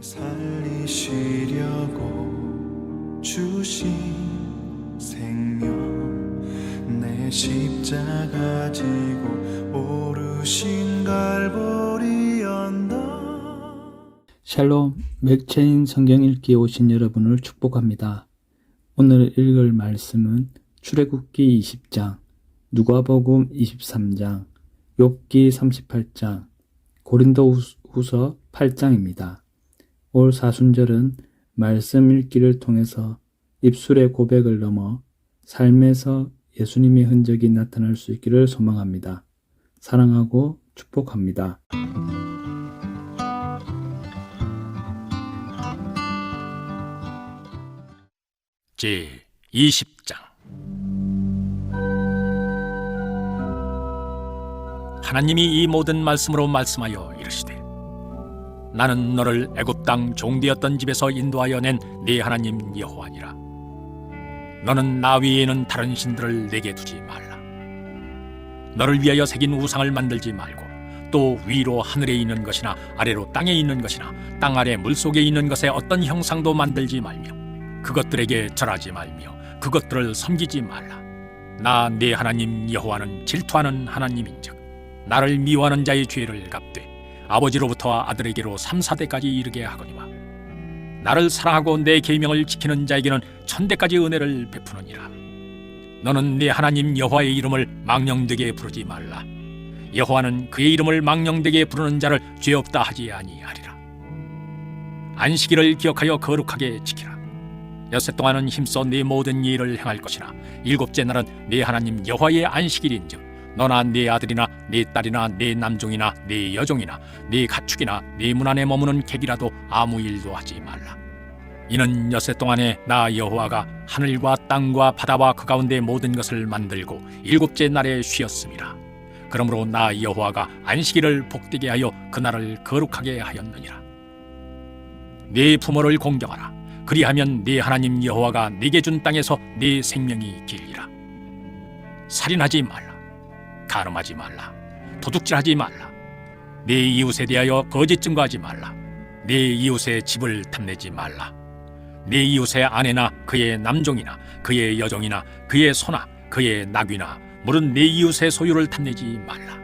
살리시려고 주신 생명 내 십자가 지고 오르신 갈보리 언덕. 샬롬, 맥체인 성경 읽기에 오신 여러분을 축복합니다. 오늘 읽을 말씀은 출애굽기 20장, 누가복음 23장, 욥기 38장, 고린도후서 8장입니다. 올 사순절은 말씀 읽기를 통해서 입술의 고백을 넘어 삶에서 예수님의 흔적이 나타날 수 있기를 소망합니다. 사랑하고 축복합니다. 제20장. 하나님이 이 모든 말씀으로 말씀하여 이르시되, 나는 너를 애굽 땅 종되었던 집에서 인도하여 낸 네 하나님 여호와니라. 너는 나 위에는 다른 신들을 내게 두지 말라. 너를 위하여 새긴 우상을 만들지 말고, 또 위로 하늘에 있는 것이나 아래로 땅에 있는 것이나 땅 아래 물속에 있는 것에 어떤 형상도 만들지 말며 그것들에게 절하지 말며 그것들을 섬기지 말라. 나 네 하나님 여호와는 질투하는 하나님인즉 나를 미워하는 자의 죄를 갚되 아버지로부터 아들에게로 3, 4대까지 이르게 하거니와 나를 사랑하고 내 계명을 지키는 자에게는 1000대까지 은혜를 베푸느니라. 너는 네 하나님 여호와의 이름을 망령되게 부르지 말라. 여호와는 그의 이름을 망령되게 부르는 자를 죄 없다 하지 아니하리라. 안식일을 기억하여 거룩하게 지키라. 엿새 동안은 힘써 네 모든 일을 행할 것이나 일곱째 날은 네 하나님 여호와의 안식일인즉 너나 네 아들이나 네 딸이나 네 남종이나 네 여종이나 네 가축이나 네 문 안에 머무는 객이라도 아무 일도 하지 말라. 이는 엿새 동안에 나 여호와가 하늘과 땅과 바다와 그 가운데 모든 것을 만들고 일곱째 날에 쉬었음이라. 그러므로 나 여호와가 안식일을 복되게 하여 그날을 거룩하게 하였느니라. 네 부모를 공경하라. 그리하면 네 하나님 여호와가 네게 준 땅에서 네 생명이 길리라. 살인하지 말라. 간음하지 말라. 도둑질하지 말라. 네 이웃에 대하여 거짓 증거하지 말라. 네 이웃의 집을 탐내지 말라. 네 이웃의 아내나 그의 남종이나 그의 여종이나 그의 소나 그의 나귀나 물은 네 이웃의 소유를 탐내지 말라.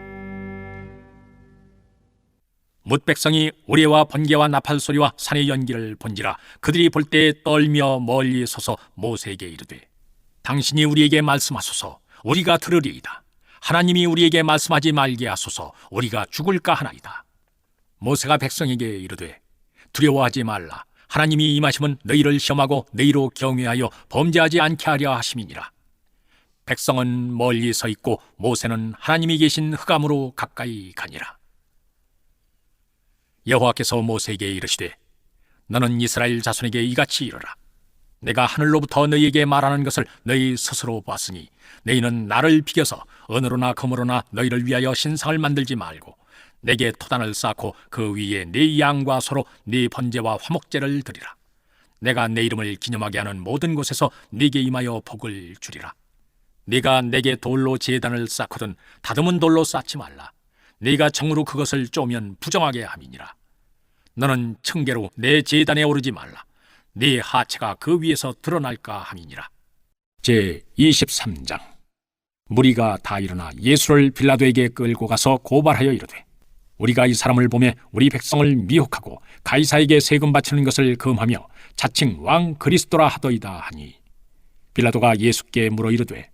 뭇 백성이 우레와 번개와 나팔 소리와 산의 연기를 본지라 그들이 볼 때 떨며 멀리 서서 모세에게 이르되, 당신이 우리에게 말씀하소서. 우리가 들으리이다. 하나님이 우리에게 말씀하지 말게 하소서. 우리가 죽을까 하나이다. 모세가 백성에게 이르되, 두려워하지 말라. 하나님이 임하시면 너희를 시험하고 너희로 경외하여 범죄하지 않게 하려 하심이니라. 백성은 멀리 서 있고 모세는 하나님이 계신 흑암으로 가까이 가니라. 여호와께서 모세에게 이르시되, 너는 이스라엘 자손에게 이같이 이르라. 내가 하늘로부터 너희에게 말하는 것을 너희 스스로 봤으니 너희는 나를 비겨서 은으로나 금으로나 너희를 위하여 신상을 만들지 말고 내게 토단을 쌓고 그 위에 네 양과 소로 네 번제와 화목제를 드리라. 내가 내 이름을 기념하게 하는 모든 곳에서 네게 임하여 복을 주리라. 네가 내게 돌로 제단을 쌓거든 다듬은 돌로 쌓지 말라. 네가 정으로 그것을 쪼면 부정하게 함이니라. 너는 층계로 내 제단에 오르지 말라. 네 하체가 그 위에서 드러날까 함이니라. 제23장. 무리가 다 일어나 예수를 빌라도에게 끌고 가서 고발하여 이르되, 우리가 이 사람을 보매 우리 백성을 미혹하고 가이사에게 세금 바치는 것을 금하며 자칭 왕 그리스도라 하더이다 하니, 빌라도가 예수께 물어 이르되,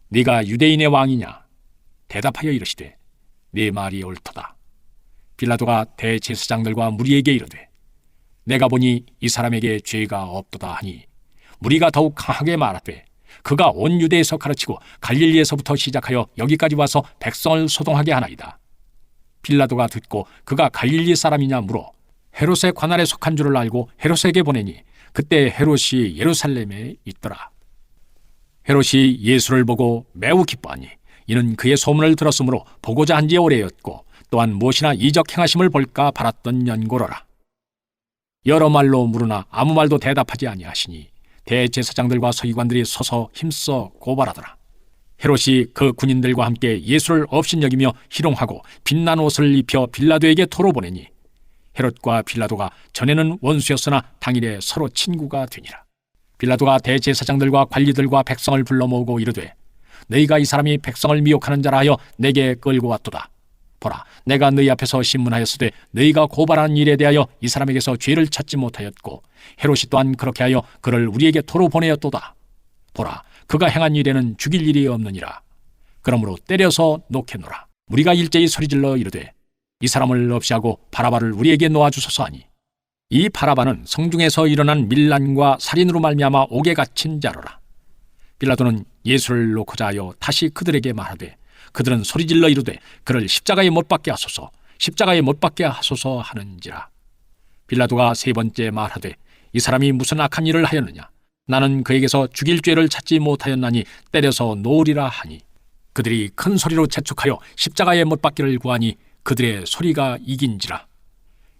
네가 유대인의 왕이냐? 대답하여 이르시되, 네 말이 옳도다. 빌라도가 대제사장들과 무리에게 이르되, 내가 보니 이 사람에게 죄가 없도다 하니, 무리가 더욱 강하게 말하되, 그가 온 유대에서 가르치고 갈릴리에서부터 시작하여 여기까지 와서 백성을 소동하게 하나이다. 빌라도가 듣고 그가 갈릴리 사람이냐 물어 헤롯의 관할에 속한 줄을 알고 헤롯에게 보내니, 그때 헤롯이 예루살렘에 있더라. 헤롯이 예수를 보고 매우 기뻐하니, 이는 그의 소문을 들었으므로 보고자 한 지 오래였고 또한 무엇이나 이적 행하심을 볼까 바랐던 연고로라. 여러 말로 물으나 아무 말도 대답하지 아니하시니 대제사장들과 서기관들이 서서 힘써 고발하더라. 헤롯이 그 군인들과 함께 예수를 업신여기며 희롱하고 빛난 옷을 입혀 빌라도에게 토로 보내니, 헤롯과 빌라도가 전에는 원수였으나 당일에 서로 친구가 되니라. 빌라도가 대제사장들과 관리들과 백성을 불러 모으고 이르되 너희가 이 사람이 백성을 미혹하는 자라 하여 내게 끌고 왔도다. 보라, 내가 너희 앞에서 신문하였으되 너희가 고발하는 일에 대하여 이 사람에게서 죄를 찾지 못하였고 헤롯이 또한 그렇게 하여 그를 우리에게 도로 보내었도다. 보라, 그가 행한 일에는 죽일 일이 없느니라. 그러므로 때려서 놓게노라. 우리가 일제히 소리질러 이르되 이 사람을 없이하고 바라바를 우리에게 놓아주소서 하니 이 바라바는 성중에서 일어난 밀란과 살인으로 말미암아 옥에 갇힌 자로라. 빌라도는 예수를 놓고자 하여 다시 그들에게 말하되 그들은 소리질러 이르되 그를 십자가에 못 박게 하소서, 십자가에 못 박게 하소서 하는지라. 빌라도가 세 번째 말하되 이 사람이 무슨 악한 일을 하였느냐? 나는 그에게서 죽일 죄를 찾지 못하였나니 때려서 놓으리라 하니 그들이 큰 소리로 재촉하여 십자가에 못 박기를 구하니 그들의 소리가 이긴지라.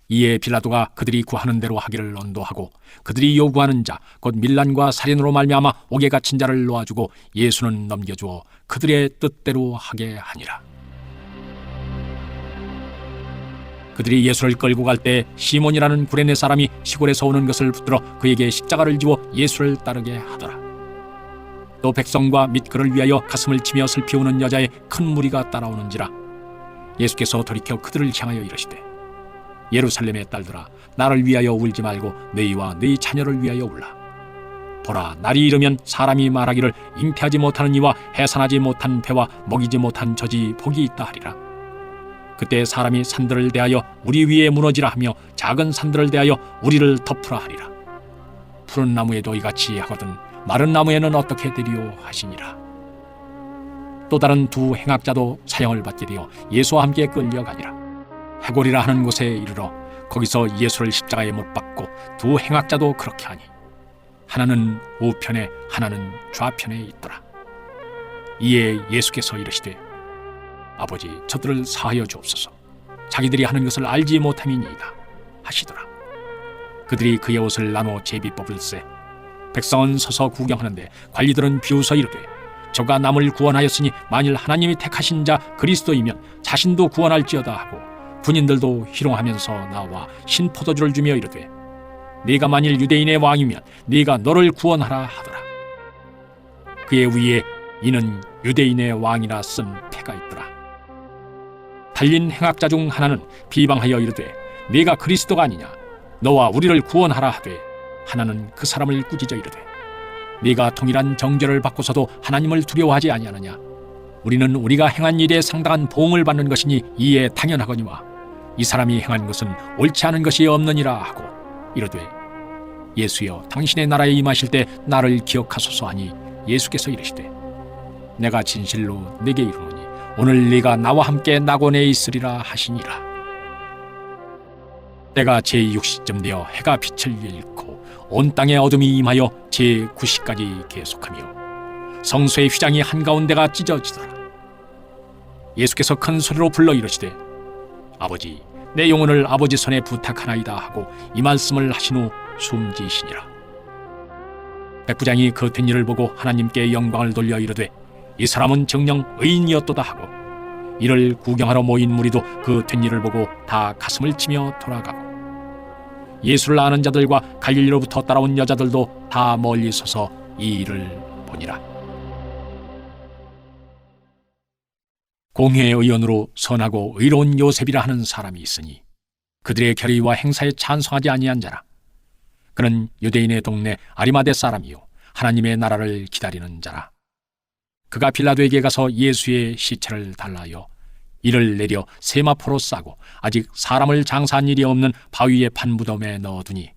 이에 빌라도가 그들이 구하는 대로 하기를 언도하고 그들이 요구하는 자 곧 밀란과 살인으로 말미암아 옥에 갇힌 자를 놓아주고 예수는 넘겨주어 그들의 뜻대로 하게 하니라. 그들이 예수를 끌고 갈 때 시몬이라는 구레네 사람이 시골에서 오는 것을 붙들어 그에게 십자가를 지워 예수를 따르게 하더라. 또 백성과 및 그를 위하여 가슴을 치며 슬피 우는 여자의 큰 무리가 따라오는지라. 예수께서 돌이켜 그들을 향하여 이르시되 예루살렘의 딸들아, 나를 위하여 울지 말고 너희와 너희 자녀를 위하여 울라. 보라, 날이 이르면 사람이 말하기를 잉태하지 못하는 이와 해산하지 못한 배와 먹이지 못한 젖이 복이 있다 하리라. 그때 사람이 산들을 대하여 우리 위에 무너지라 하며 작은 산들을 대하여 우리를 덮으라 하리라. 푸른 나무에도 이같이 하거든 마른 나무에는 어떻게 되리요 하시니라. 또 다른 두 행악자도 사형을 받게 되어 예수와 함께 끌려가니라. 해골이라 하는 곳에 이르러 거기서 예수를 십자가에 못 박고 두 행악자도 그렇게 하니 하나는 우편에 하나는 좌편에 있더라. 이에 예수께서 이르시되 아버지, 저들을 사하여 주옵소서. 자기들이 하는 것을 알지 못함이니이다 하시더라. 그들이 그의 옷을 나눠 제비 뽑을세. 백성은 서서 구경하는데 관리들은 비웃어 이르되 저가 남을 구원하였으니 만일 하나님이 택하신 자 그리스도이면 자신도 구원할지어다 하고 군인들도 희롱하면서 나와 신포도주를 주며 이르되 네가 만일 유대인의 왕이면 네가 너를 구원하라 하더라. 그의 위에 이는 유대인의 왕이라 쓴 패가 있더라. 달린 행악자 중 하나는 비방하여 이르되 네가 그리스도가 아니냐? 너와 우리를 구원하라 하되 하나는 그 사람을 꾸짖어 이르되 네가 동일한 정죄를 받고서도 하나님을 두려워하지 아니하느냐? 우리는 우리가 행한 일에 상당한 보응을 받는 것이니 이에 당연하거니와 이 사람이 행한 것은 옳지 않은 것이 없느니라 하고 이르되 예수여, 당신의 나라에 임하실 때 나를 기억하소서 하니 예수께서 이르시되 내가 진실로 네게 이르노니 오늘 네가 나와 함께 낙원에 있으리라 하시니라. 때가 제6시쯤 되어 해가 빛을 잃고 온 땅에 어둠이 임하여 제9시까지 계속하며 성소의 휘장이 한가운데가 찢어지더라. 예수께서 큰 소리로 불러 이르시되 아버지, 내 영혼을 아버지 손에 부탁하나이다 하고 이 말씀을 하신 후 숨지시니라. 백부장이 그 된 일을 보고 하나님께 영광을 돌려 이르되 이 사람은 정녕 의인이었도다 하고 이를 구경하러 모인 무리도 그 된 일을 보고 다 가슴을 치며 돌아가고 예수를 아는 자들과 갈릴리로부터 따라온 여자들도 다 멀리 서서 이 일을 보니라. 공회의 의원으로 선하고 의로운 요셉이라 하는 사람이 있으니 그들의 결의와 행사에 찬성하지 아니한 자라. 그는 유대인의 동네 아리마대 사람이요 하나님의 나라를 기다리는 자라. 그가 빌라도에게 가서 예수의 시체를 달라하여 이를 내려 세마포로 싸고 아직 사람을 장사한 일이 없는 바위의 판무덤에 넣어두니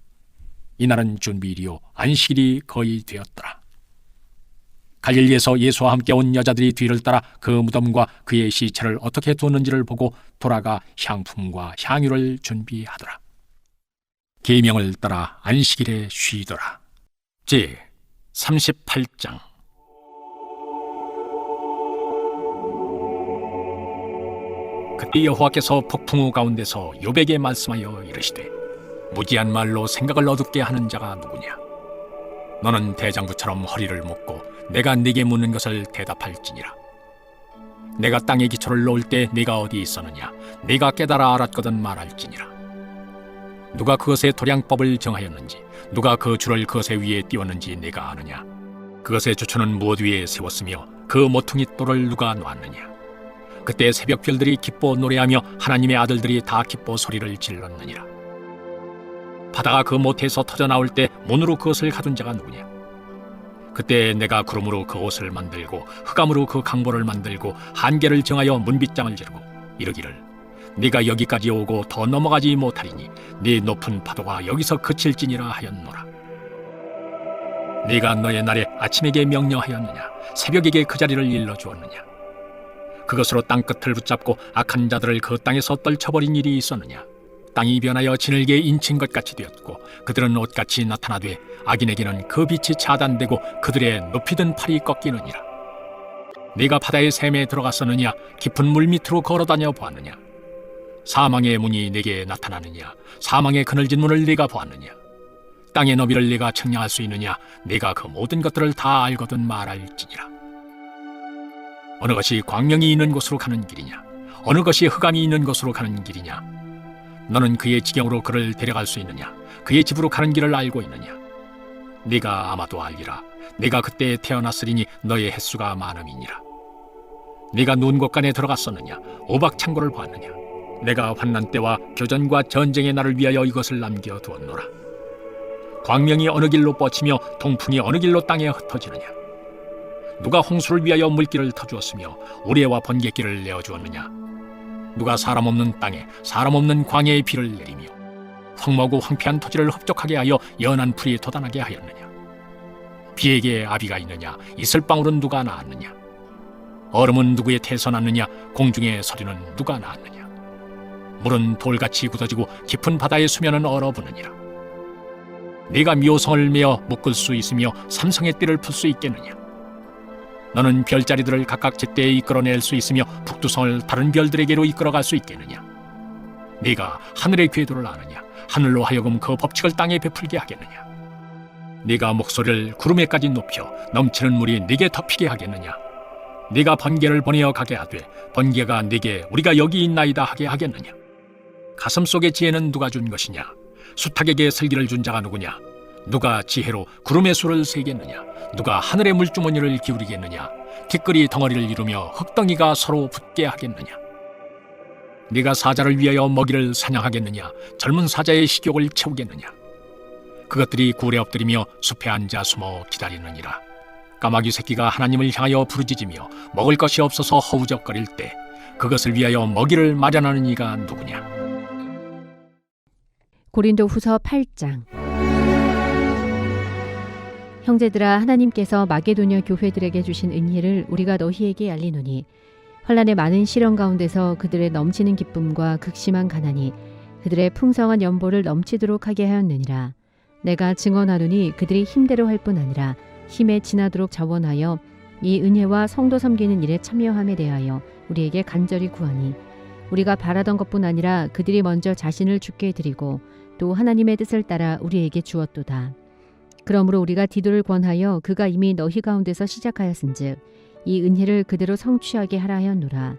이날은 준비일이요 안식일이 거의 되었더라. 갈릴리에서 예수와 함께 온 여자들이 뒤를 따라 그 무덤과 그의 시체를 어떻게 두었는지를 보고 돌아가 향품과 향유를 준비하더라. 계명을 따라 안식일에 쉬더라. 제 38장. 그때 여호와께서 폭풍우 가운데서 욥에게 말씀하여 이르시되 무지한 말로 생각을 어둡게 하는 자가 누구냐? 너는 대장부처럼 허리를 묶고 내가 네게 묻는 것을 대답할지니라. 내가 땅에 기초를 놓을 때 네가 어디 있었느냐? 네가 깨달아 알았거든 말할지니라. 누가 그것의 도량법을 정하였는지, 누가 그 줄을 그것의 위에 띄웠는지 네가 아느냐? 그것의 주처는 무엇 위에 세웠으며 그 모퉁이 돌을 누가 놓았느냐? 그때 새벽별들이 기뻐 노래하며 하나님의 아들들이 다 기뻐 소리를 질렀느니라. 바다가 그 모태에서 터져 나올 때 문으로 그것을 가둔 자가 누구냐? 그때 내가 구름으로 그 옷을 만들고 흑암으로 그 강보를 만들고 한계를 정하여 문빗장을 지르고 이르기를 네가 여기까지 오고 더 넘어가지 못하리니 네 높은 파도가 여기서 그칠지니라 하였노라. 네가 너의 날에 아침에게 명령하였느냐? 새벽에게 그 자리를 일러주었느냐? 그것으로 땅끝을 붙잡고 악한 자들을 그 땅에서 떨쳐버린 일이 있었느냐? 땅이 변하여 지늘개 인친 것 같이 되었고 그들은 옷같이 나타나되 악인에게는 그 빛이 차단되고 그들의 높이든 팔이 꺾이느니라. 네가 바다의 샘에 들어갔었느냐? 깊은 물 밑으로 걸어다녀 보았느냐? 사망의 문이 네게 나타나느냐? 사망의 그늘진 문을 네가 보았느냐? 땅의 너비를 네가 측량할 수 있느냐? 네가 그 모든 것들을 다 알거든 말할지니라. 어느 것이 광명이 있는 곳으로 가는 길이냐? 어느 것이 흑암이 있는 곳으로 가는 길이냐? 너는 그의 지경으로 그를 데려갈 수 있느냐? 그의 집으로 가는 길을 알고 있느냐? 네가 아마도 알리라. 네가 그때 태어났으리니 너의 횟수가 많음이니라. 네가 누운 곳간에 들어갔었느냐? 오박창고를 보았느냐? 내가 환난 때와 교전과 전쟁의 날을 위하여 이것을 남겨두었노라. 광명이 어느 길로 뻗치며 동풍이 어느 길로 땅에 흩어지느냐? 누가 홍수를 위하여 물길을 터주었으며 우레와 번갯길을 내어주었느냐? 누가 사람 없는 땅에 사람 없는 광야에 비를 내리며 황무하고 황폐한 토지를 흡족하게 하여 연한 풀이 돋아나게 하였느냐? 비에게 아비가 있느냐? 이슬방울은 누가 낳았느냐? 얼음은 누구의 태에서 났느냐? 공중의 서리는 누가 낳았느냐? 물은 돌같이 굳어지고 깊은 바다의 수면은 얼어붙느니라. 네가 묘성을 메어 묶을 수 있으며 삼성의 띠를 풀 수 있겠느냐? 너는 별자리들을 각각 제때에 이끌어낼 수 있으며 북두성을 다른 별들에게로 이끌어갈 수 있겠느냐? 네가 하늘의 궤도를 아느냐? 하늘로 하여금 그 법칙을 땅에 베풀게 하겠느냐? 네가 목소리를 구름에까지 높여 넘치는 물이 네게 덮이게 하겠느냐? 네가 번개를 보내어 가게 하되 번개가 네게 우리가 여기 있나이다 하게 하겠느냐? 가슴 속의 지혜는 누가 준 것이냐? 수탉에게 슬기를 준 자가 누구냐? 누가 지혜로 구름의 수를 세겠느냐? 누가 하늘의 물주머니를 기울이겠느냐? 티끌이 덩어리를 이루며 흙덩이가 서로 붙게 하겠느냐? 네가 사자를 위하여 먹이를 사냥하겠느냐? 젊은 사자의 식욕을 채우겠느냐? 그것들이 굴에 엎드리며 숲에 앉아 숨어 기다리느니라. 까마귀 새끼가 하나님을 향하여 부르짖으며 먹을 것이 없어서 허우적거릴 때 그것을 위하여 먹이를 마련하는 이가 누구냐? 고린도후서 8장. 형제들아, 하나님께서 마게도냐 교회들에게 주신 은혜를 우리가 너희에게 알리노니 환난의 많은 시련 가운데서 그들의 넘치는 기쁨과 극심한 가난이 그들의 풍성한 연보를 넘치도록 하게 하였느니라. 내가 증언하노니 그들이 힘대로 할 뿐 아니라 힘에 지나도록 자원하여 이 은혜와 성도 섬기는 일에 참여함에 대하여 우리에게 간절히 구하니 우리가 바라던 것뿐 아니라 그들이 먼저 자신을 주께 드리고 또 하나님의 뜻을 따라 우리에게 주었도다. 그러므로 우리가 디도를 권하여 그가 이미 너희 가운데서 시작하였은즉 이 은혜를 그대로 성취하게 하라 하였노라.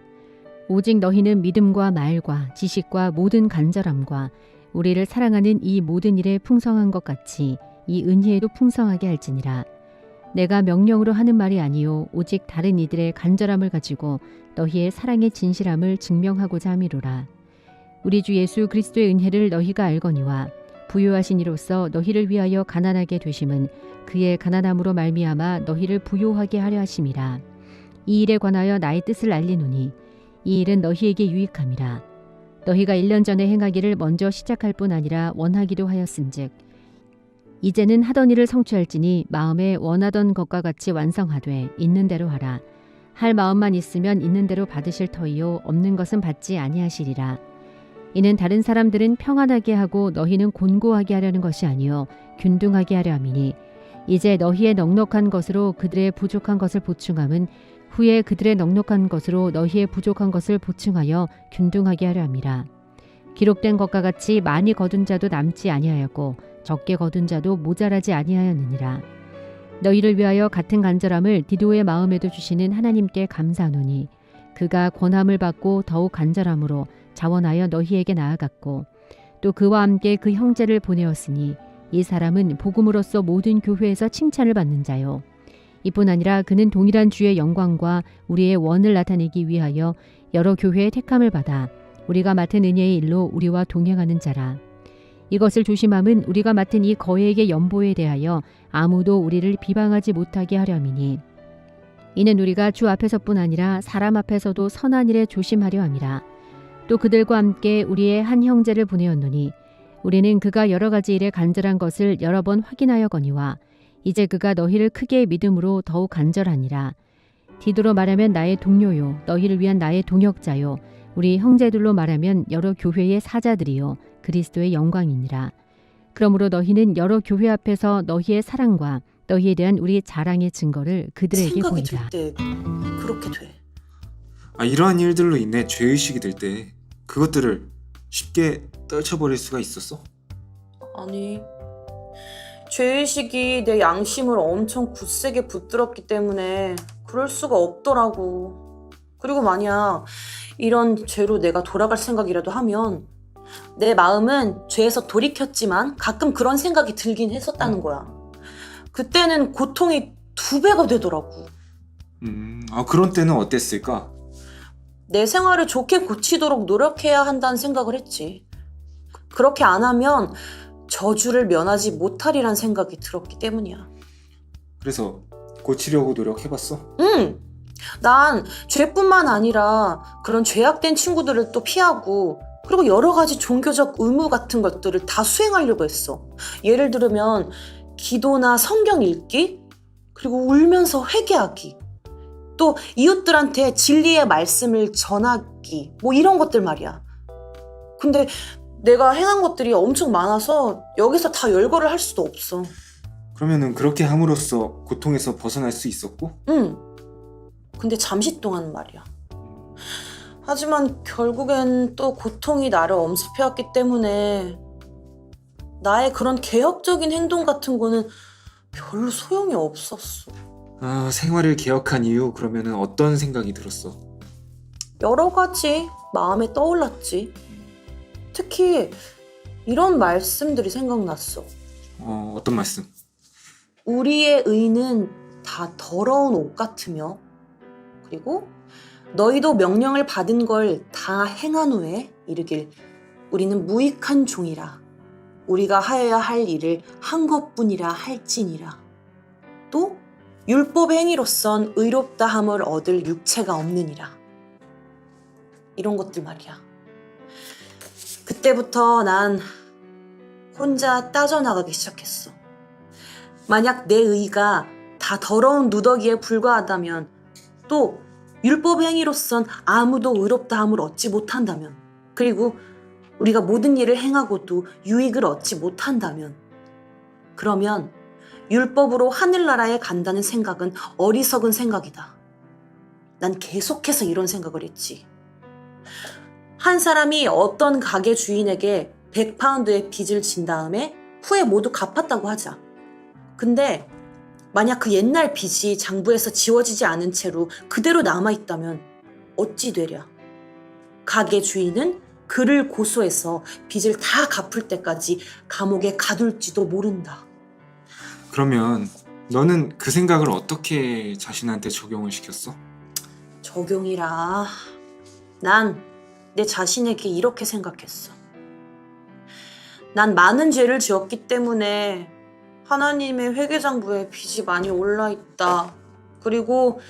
오직 너희는 믿음과 말과 지식과 모든 간절함과 우리를 사랑하는 이 모든 일에 풍성한 것 같이 이 은혜에도 풍성하게 할지니라. 내가 명령으로 하는 말이 아니요 오직 다른 이들의 간절함을 가지고 너희의 사랑의 진실함을 증명하고자 함이로라. 우리 주 예수 그리스도의 은혜를 너희가 알거니와 부요하신 이로써 너희를 위하여 가난하게 되심은 그의 가난함으로 말미암아 너희를 부요하게 하려 하심이라. 이 일에 관하여 나의 뜻을 알리노니 이 일은 너희에게 유익함이라. 너희가 1년 전에 행하기를 먼저 시작할 뿐 아니라 원하기도 하였은즉 이제는 하던 일을 성취할지니 마음에 원하던 것과 같이 완성하되 있는 대로 하라. 할 마음만 있으면 있는 대로 받으실 터이요 없는 것은 받지 아니하시리라. 이는 다른 사람들은 평안하게 하고 너희는 곤고하게 하려는 것이 아니요 균등하게 하려 함이니 이제 너희의 넉넉한 것으로 그들의 부족한 것을 보충함은 후에 그들의 넉넉한 것으로 너희의 부족한 것을 보충하여 균등하게 하려 함이라. 기록된 것과 같이 많이 거둔 자도 남지 아니하였고 적게 거둔 자도 모자라지 아니하였느니라. 너희를 위하여 같은 간절함을 디도의 마음에도 주시는 하나님께 감사하노니 그가 권함을 받고 더욱 간절함으로 자원하여 너희에게 나아갔고 또 그와 함께 그 형제를 보내었으니 이 사람은 복음으로써 모든 교회에서 칭찬을 받는 자요. 이뿐 아니라 그는 동일한 주의 영광과 우리의 원을 나타내기 위하여 여러 교회의 택함을 받아 우리가 맡은 은혜의 일로 우리와 동행하는 자라. 이것을 조심함은 우리가 맡은 이 거액의 연보에 대하여 아무도 우리를 비방하지 못하게 하려미니 이는 우리가 주 앞에서뿐 아니라 사람 앞에서도 선한 일에 조심하려 함이라. 또 그들과 함께 우리의 한 형제를 보내었노니 우리는 그가 여러 가지 일에 간절한 것을 여러 번 확인하여거니와 이제 그가 너희를 크게 믿음으로 더욱 간절하니라. 디도로 말하면 나의 동료요 너희를 위한 나의 동역자요 우리 형제들로 말하면 여러 교회의 사자들이요 그리스도의 영광이니라. 그러므로 너희는 여러 교회 앞에서 너희의 사랑과 너희에 대한 우리 자랑의 증거를 그들에게 생각이 보이라. 들 때 그렇게 돼. 이러한 일들로 인해 죄의식이 들 때 그것들을 쉽게 떨쳐버릴 수가 있었어? 아니, 죄의식이 내 양심을 엄청 굳세게 붙들었기 때문에 그럴 수가 없더라고. 그리고 만약 이런 죄로 내가 돌아갈 생각이라도 하면 내 마음은 죄에서 돌이켰지만 가끔 그런 생각이 들긴 했었다는 거야. 그때는 고통이 2배가 되더라고. 그런 때는 어땠을까? 내 생활을 좋게 고치도록 노력해야 한다는 생각을 했지. 그렇게 안 하면 저주를 면하지 못하리란 생각이 들었기 때문이야. 그래서 고치려고 노력해봤어? 응! 난 죄뿐만 아니라 그런 죄악된 친구들을 또 피하고 그리고 여러 가지 종교적 의무 같은 것들을 다 수행하려고 했어. 예를 들면 기도나 성경 읽기, 그리고 울면서 회개하기, 또 이웃들한테 진리의 말씀을 전하기, 뭐 이런 것들 말이야. 근데 내가 행한 것들이 엄청 많아서 여기서 다 열거를 할 수도 없어. 그러면은 그렇게 함으로써 고통에서 벗어날 수 있었고? 응. 근데 잠시 동안 말이야. 하지만 결국엔 또 고통이 나를 엄습해왔기 때문에 나의 그런 개혁적인 행동 같은 거는 별로 소용이 없었어. 생활을 개혁한 이유 그러면은 어떤 생각이 들었어? 여러 가지 마음에 떠올랐지. 특히 이런 말씀들이 생각났어. 어떤 말씀? 우리의 의는 다 더러운 옷 같으며, 그리고 너희도 명령을 받은 걸 다 행한 후에 이르길 우리는 무익한 종이라 우리가 하여야 할 일을 한 것뿐이라 할지니라. 또 율법의 행위로선 의롭다함을 얻을 육체가 없느니라. 이런 것들 말이야. 그때부터 난 혼자 따져나가기 시작했어. 만약 내 의가 다 더러운 누더기에 불과하다면, 또 율법의 행위로선 아무도 의롭다함을 얻지 못한다면, 그리고 우리가 모든 일을 행하고도 유익을 얻지 못한다면, 그러면 율법으로 하늘나라에 간다는 생각은 어리석은 생각이다. 난 계속해서 이런 생각을 했지. 한 사람이 어떤 가게 주인에게 100파운드의 빚을 진 다음에 후에 모두 갚았다고 하자. 근데 만약 그 옛날 빚이 장부에서 지워지지 않은 채로 그대로 남아있다면 어찌 되랴? 가게 주인은 그를 고소해서 빚을 다 갚을 때까지 감옥에 가둘지도 모른다. 그러면 너는 그 생각을 어떻게 자신한테 적용을 시켰어? 적용이라. 난 내 자신에게 이렇게 생각했어. 난 많은 죄를 지었기 때문에 하나님의 회개장부에 빚이 많이 올라있다. 그리고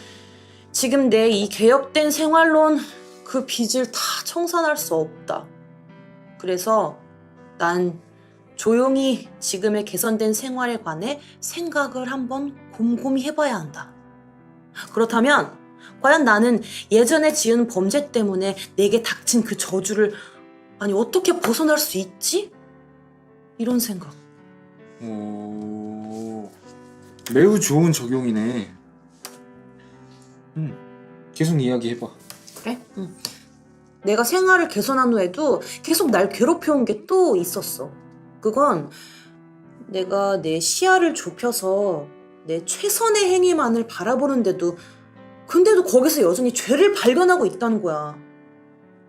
지금 내 이 개혁된 생활론 그 빚을 다 청산할 수 없다. 그래서 난 조용히 지금의 개선된 생활에 관해 생각을 한번 곰곰이 해봐야 한다. 그렇다면 과연 나는 예전에 지은 범죄 때문에 내게 닥친 그 저주를 어떻게 벗어날 수 있지? 이런 생각. 매우 좋은 적용이네. 계속 이야기해봐. 그래? 응. 내가 생활을 개선한 후에도 계속 날 괴롭혀온 게 또 있었어. 그건 내가 내 시야를 좁혀서 내 최선의 행위만을 바라보는데도, 근데도 거기서 여전히 죄를 발견하고 있다는 거야.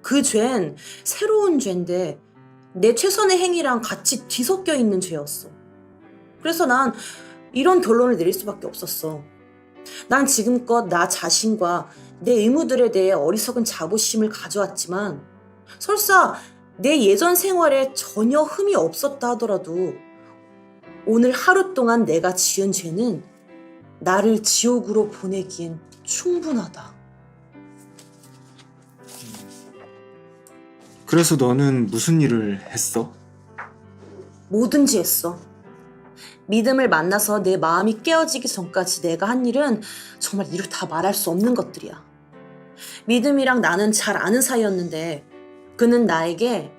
그 죄는 새로운 죄인데 내 최선의 행위랑 같이 뒤섞여 있는 죄였어. 그래서 난 이런 결론을 내릴 수밖에 없었어. 난 지금껏 나 자신과 내 의무들에 대해 어리석은 자부심을 가져왔지만 설사 내 예전 생활에 전혀 흠이 없었다 하더라도 오늘 하루 동안 내가 지은 죄는 나를 지옥으로 보내기엔 충분하다. 그래서 너는 무슨 일을 했어? 뭐든지 했어. 믿음을 만나서 내 마음이 깨어지기 전까지 내가 한 일은 정말 이루 다 말할 수 없는 것들이야. 믿음이랑 나는 잘 아는 사이였는데 그는 나에게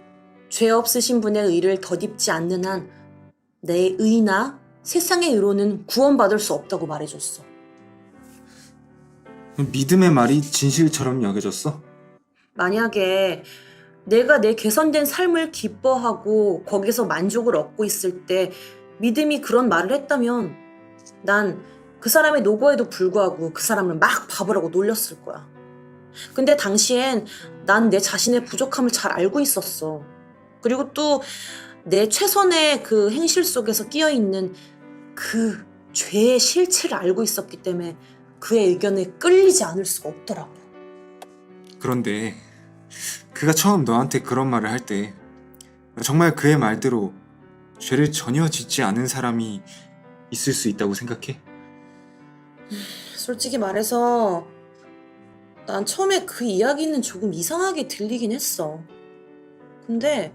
죄 없으신 분의 의를 덧입지 않는 한 내 의나 세상의 의로는 구원받을 수 없다고 말해줬어. 믿음의 말이 진실처럼 여겨졌어? 만약에 내가 내 개선된 삶을 기뻐하고 거기서 만족을 얻고 있을 때 믿음이 그런 말을 했다면 난 그 사람의 노고에도 불구하고 그 사람을 막 바보라고 놀렸을 거야. 근데 당시엔 난 내 자신의 부족함을 잘 알고 있었어. 그리고 또 내 최선의 그 행실 속에서 끼어있는 그 죄의 실체를 알고 있었기 때문에 그의 의견에 끌리지 않을 수가 없더라고. 그런데 그가 처음 너한테 그런 말을 할 때 정말 그의 말대로 죄를 전혀 짓지 않은 사람이 있을 수 있다고 생각해? 솔직히 말해서 난 처음에 그 이야기는 조금 이상하게 들리긴 했어. 근데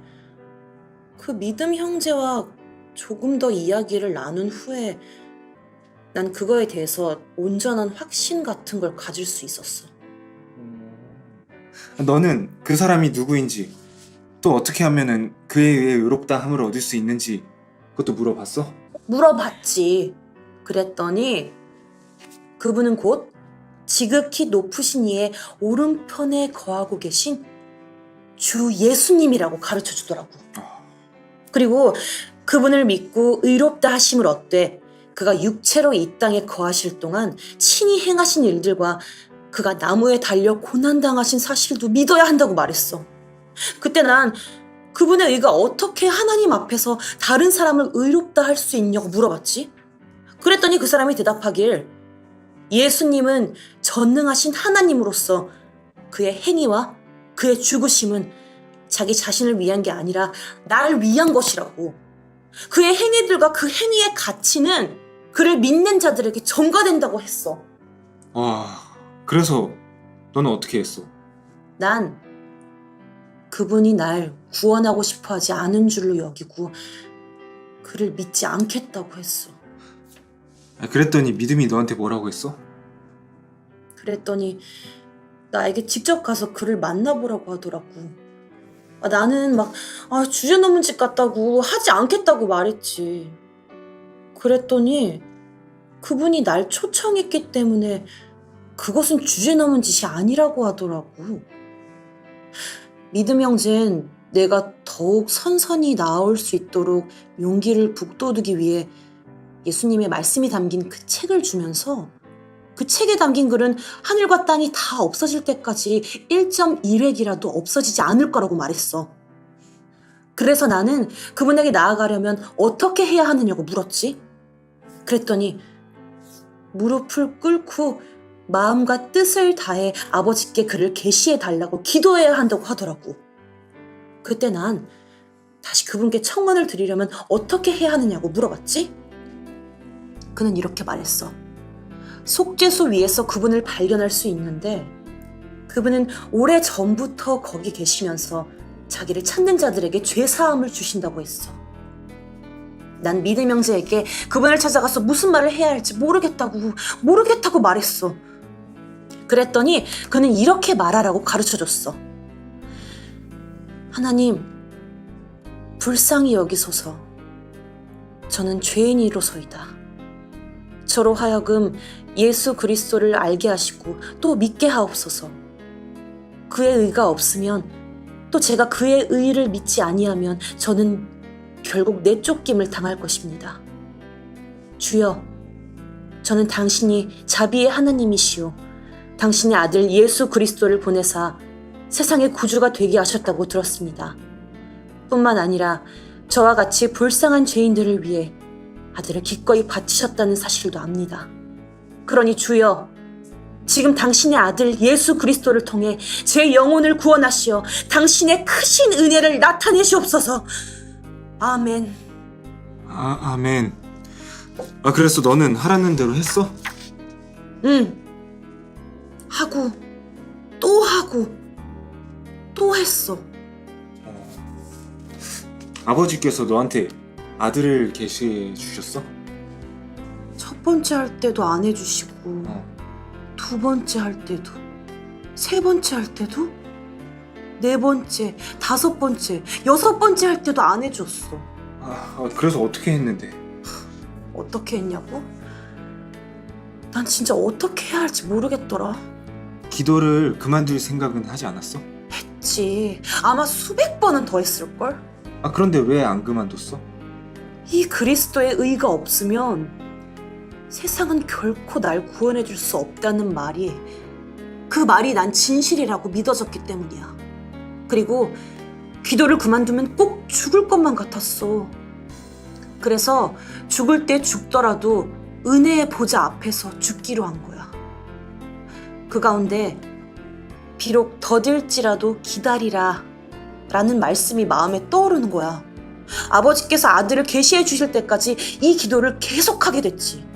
그 믿음 형제와 조금 더 이야기를 나눈 후에 난 그거에 대해서 온전한 확신 같은 걸 가질 수 있었어. 너는 그 사람이 누구인지 또 어떻게 하면은 그에 의해 의롭다 함을 얻을 수 있는지 그것도 물어봤어? 물어봤지. 그랬더니 그분은 곧 지극히 높으신 이의 오른편에 거하고 계신 주 예수님이라고 가르쳐 주더라고. 그리고 그분을 믿고 의롭다 하심을 얻되 그가 육체로 이 땅에 거하실 동안 친히 행하신 일들과 그가 나무에 달려 고난당하신 사실도 믿어야 한다고 말했어. 그때 난 그분의 의가 어떻게 하나님 앞에서 다른 사람을 의롭다 할 수 있냐고 물어봤지. 그랬더니 그 사람이 대답하길 예수님은 전능하신 하나님으로서 그의 행위와 그의 죽으심은 자기 자신을 위한 게 아니라 나를 위한 것이라고. 그의 행위들과 그 행위의 가치는 그를 믿는 자들에게 전가된다고 했어. 그래서 너는 어떻게 했어? 난 그분이 날 구원하고 싶어 하지 않은 줄로 여기고 그를 믿지 않겠다고 했어. 그랬더니 믿음이 너한테 뭐라고 했어? 그랬더니 나에게 직접 가서 그를 만나보라고 하더라고. 나는 막 주제 넘은 짓 같다고 하지 않겠다고 말했지. 그랬더니 그분이 날 초청했기 때문에 그것은 주제 넘은 짓이 아니라고 하더라고. 믿음 형제는 내가 더욱 선선히 나아올 수 있도록 용기를 북돋우기 위해 예수님의 말씀이 담긴 그 책을 주면서 그 책에 담긴 글은 하늘과 땅이 다 없어질 때까지 1.1획이라도 없어지지 않을 거라고 말했어. 그래서 나는 그분에게 나아가려면 어떻게 해야 하느냐고 물었지. 그랬더니 무릎을 꿇고 마음과 뜻을 다해 아버지께 그를 계시해 달라고 기도해야 한다고 하더라고. 그때 난 다시 그분께 청원을 드리려면 어떻게 해야 하느냐고 물어봤지. 그는 이렇게 말했어. 속죄소 위에서 그분을 발견할 수 있는데 그분은 오래전부터 거기 계시면서 자기를 찾는 자들에게 죄사함을 주신다고 했어. 난 믿음 형제에게 그분을 찾아가서 무슨 말을 해야 할지 모르겠다고 말했어. 그랬더니 그는 이렇게 말하라고 가르쳐줬어. 하나님, 불쌍히 여기소서. 저는 죄인이로소이다. 저로 하여금 예수 그리스도를 알게 하시고 또 믿게 하옵소서. 그의 의가 없으면 또 제가 그의 의를 믿지 아니하면 저는 결국 내쫓김을 당할 것입니다. 주여, 저는 당신이 자비의 하나님이시오 당신의 아들 예수 그리스도를 보내사 세상의 구주가 되게 하셨다고 들었습니다. 뿐만 아니라 저와 같이 불쌍한 죄인들을 위해 아들을 기꺼이 바치셨다는 사실도 압니다. 그러니 주여, 지금 당신의 아들 예수 그리스도를 통해 제 영혼을 구원하시어 당신의 크신 은혜를 나타내시옵소서. 아멘. 아멘. 그래서 너는 하라는 대로 했어? 응. 하고 또 하고 또 했어. 아버지께서 너한테 아들을 계시해 주셨어? 첫 번째 할 때도 안 해주시고 두 번째 할 때도, 세 번째 할 때도, 네 번째, 다섯 번째, 여섯 번째 할 때도 안 해줬어. 그래서 어떻게 했는데? 어떻게 했냐고? 난 진짜 어떻게 해야 할지 모르겠더라. 기도를 그만둘 생각은 하지 않았어? 했지. 아마 수백 번은 더 했을걸? 그런데 왜 안 그만뒀어? 이 그리스도의 의가 없으면 세상은 결코 날 구원해 줄 수 없다는 말이, 그 말이 난 진실이라고 믿어졌기 때문이야. 그리고 기도를 그만두면 꼭 죽을 것만 같았어. 그래서 죽을 때 죽더라도 은혜의 보좌 앞에서 죽기로 한 거야. 그 가운데 비록 더딜지라도 기다리라 라는 말씀이 마음에 떠오르는 거야. 아버지께서 아들을 계시해 주실 때까지 이 기도를 계속하게 됐지.